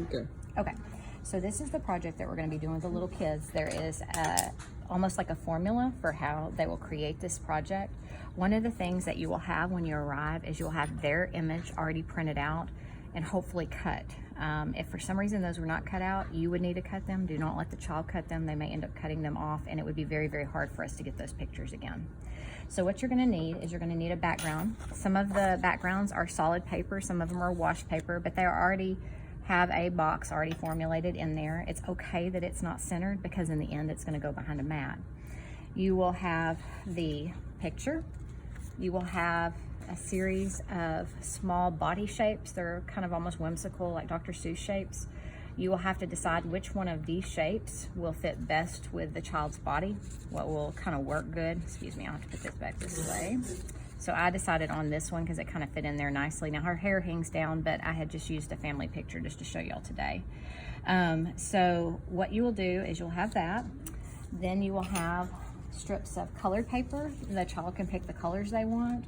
Okay. Okay, so this is the project that we're going to be doing with the little kids. There is almost like a formula for how they will create this project. One of the things that you will have when you arrive is you'll have their image already printed out and hopefully cut. If for some reason those were not cut out, you would need to cut them. Do not let the child cut them. They may end up cutting them off, and it would be very, very hard for us to get those pictures again. So what you're going to need is you're going to need a background. Some of the backgrounds are solid paper, some of them are wash paper, but they are already have a box already formulated in there. It's okay that it's not centered because in the end it's going to go behind a mat. You will have the picture. You will have a series of small body shapes. They're kind of almost whimsical, like Dr. Seuss shapes. You will have to decide which one of these shapes will fit best with the child's body, what will kind of work good. Excuse me, I'll have to put this back this way. So I decided on this one because it kind of fit in there nicely. Now her hair hangs down, but I had just used a family picture just to show y'all today. So what you will do is you'll have that. Then you will have strips of colored paper. The child can pick the colors they want.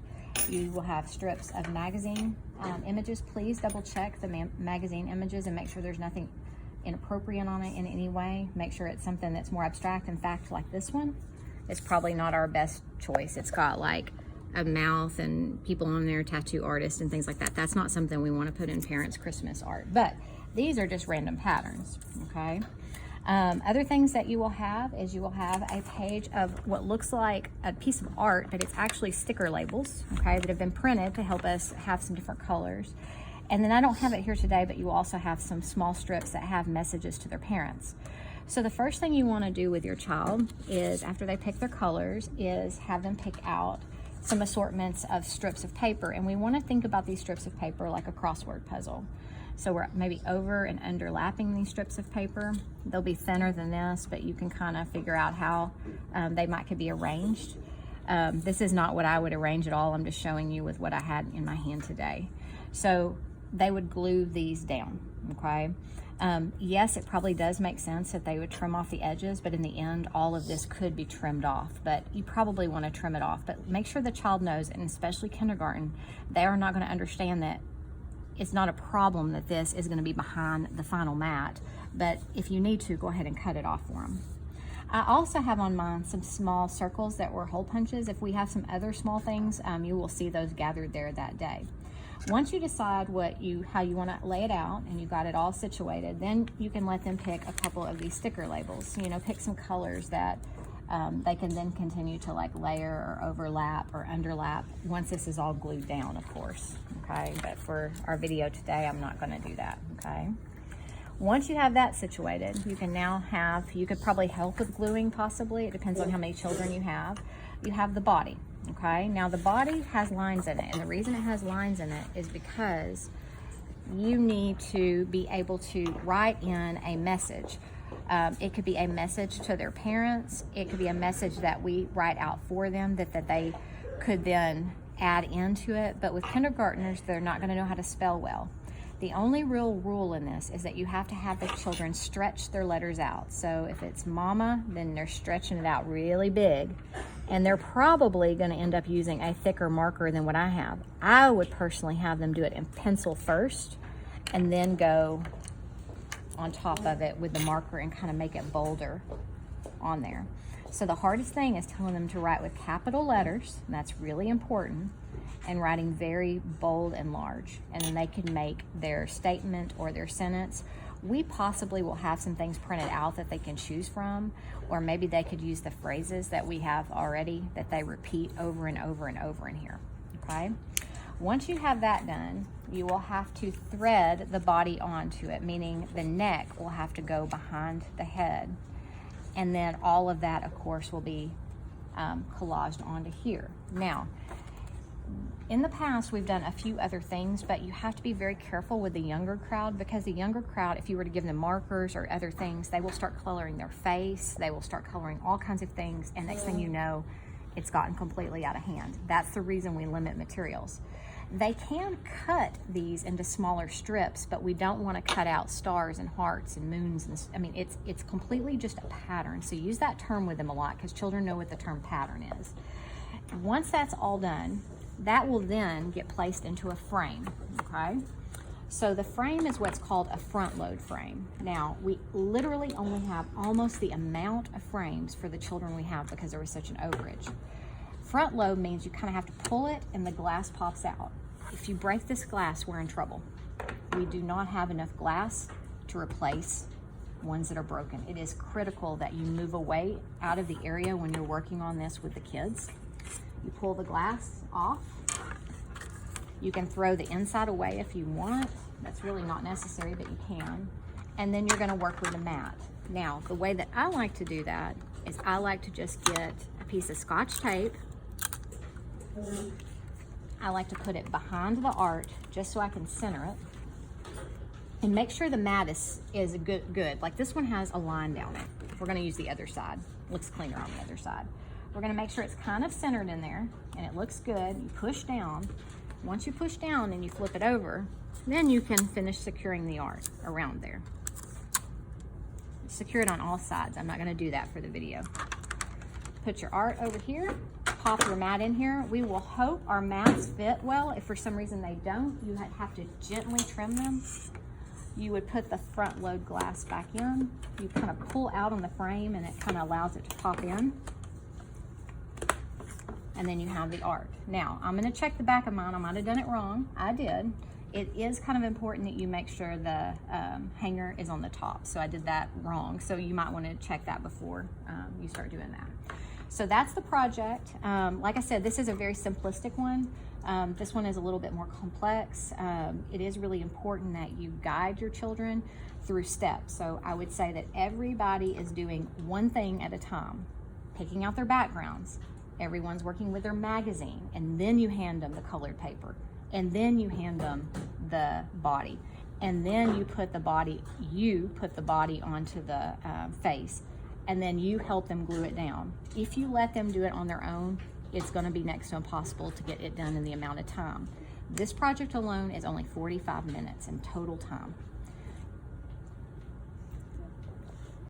You will have strips of magazine images. Please double check the magazine images and make sure there's nothing inappropriate on it in any way. Make sure it's something that's more abstract. In fact, like this one, it's probably not our best choice. It's got like a mouth and people on there, tattoo artists and things like that. That's not something we want to put in parents' Christmas art, but these are just random patterns, okay? Other things that you will have is you will have a page of what looks like a piece of art, but it's actually sticker labels, okay, that have been printed to help us have some different colors. And then I don't have it here today, but you will also have some small strips that have messages to their parents. So the first thing you want to do with your child is, after they pick their colors, is have them pick out some assortments of strips of paper. And we want to think about these strips of paper like a crossword puzzle. So we're maybe over and underlapping these strips of paper. They'll be thinner than this, but you can kind of figure out how they could be arranged. This is not what I would arrange at all. I'm just showing you with what I had in my hand today. So they would glue these down, okay? Yes, it probably does make sense that they would trim off the edges, but in the end, all of this could be trimmed off, but you probably want to trim it off. But make sure the child knows, and especially kindergarten, they are not going to understand that it's not a problem that this is going to be behind the final mat, but if you need to, go ahead and cut it off for them. I also have on mine some small circles that were hole punches. If we have some other small things, you will see those gathered there that day. Once you decide how you want to lay it out and you got it all situated, then you can let them pick a couple of these sticker labels. You know, pick some colors that they can then continue to like layer or overlap or underlap once this is all glued down, of course, okay? But for our video today, I'm not going to do that, okay? Once you have that situated, you can now you could probably help with gluing possibly. It depends on how many children you have. You have the body. Okay, now the body has lines in it, and the reason it has lines in it is because you need to be able to write in a message. It could be a message to their parents. It could be a message that we write out for them that they could then add into it. But with kindergartners, they're not going to know how to spell well. The only real rule in this is that you have to have the children stretch their letters out. So if it's mama, then they're stretching it out really big. And they're probably going to end up using a thicker marker than what I have. I would personally have them do it in pencil first and then go on top of it with the marker and kind of make it bolder on there. So the hardest thing is telling them to write with capital letters, and that's really important, and writing very bold and large. And then they can make their statement or their sentence. We possibly will have some things printed out that they can choose from, or maybe they could use the phrases that we have already that they repeat over and over and over in here, okay? Once you have that done, you will have to thread the body onto it, meaning the neck will have to go behind the head. And then all of that, of course, will be collaged onto here. Now, in the past, we've done a few other things, but you have to be very careful with the younger crowd, because the younger crowd, if you were to give them markers or other things, they will start coloring their face, they will start coloring all kinds of things, and next thing you know, it's gotten completely out of hand. That's the reason we limit materials. They can cut these into smaller strips, but we don't want to cut out stars and hearts and moons. And I mean, it's completely just a pattern. So use that term with them a lot, because children know what the term pattern is. Once that's all done, that will then get placed into a frame, okay? So the frame is what's called a front load frame. Now, we literally only have almost the amount of frames for the children we have because there was such an overage. Front load means you kind of have to pull it and the glass pops out. If you break this glass, we're in trouble. We do not have enough glass to replace ones that are broken. It is critical that you move away out of the area when you're working on this with the kids. You pull the glass off. You can throw the inside away if you want. That's really not necessary, but you can. And then you're gonna work with a mat. Now, the way that I like to do that is I like to just get a piece of Scotch tape. I like to put it behind the art just so I can center it. And make sure the mat is good. Like this one has a line down it. We're gonna use the other side. Looks cleaner on the other side. We're gonna make sure it's kind of centered in there and it looks good. You push down. Once you push down and you flip it over, then you can finish securing the art around there. Secure it on all sides. I'm not gonna do that for the video. Put your art over here, pop your mat in here. We will hope our mats fit well. If for some reason they don't, you have to gently trim them. You would put the front load glass back in. You kind of pull out on the frame and it kind of allows it to pop in. And then you have the art. Now, I'm gonna check the back of mine. I might have done it wrong. I did. It is kind of important that you make sure the hanger is on the top. So I did that wrong. So you might wanna check that before you start doing that. So that's the project. Like I said, this is a very simplistic one. This one is a little bit more complex. It is really important that you guide your children through steps. So I would say that everybody is doing one thing at a time, picking out their backgrounds. Everyone's working with their magazine, and then you hand them the colored paper, and then you hand them the body, and then you put the body onto the face, and then you help them glue it down. If you let them do it on their own, it's gonna be next to impossible to get it done in the amount of time. This project alone is only 45 minutes in total time.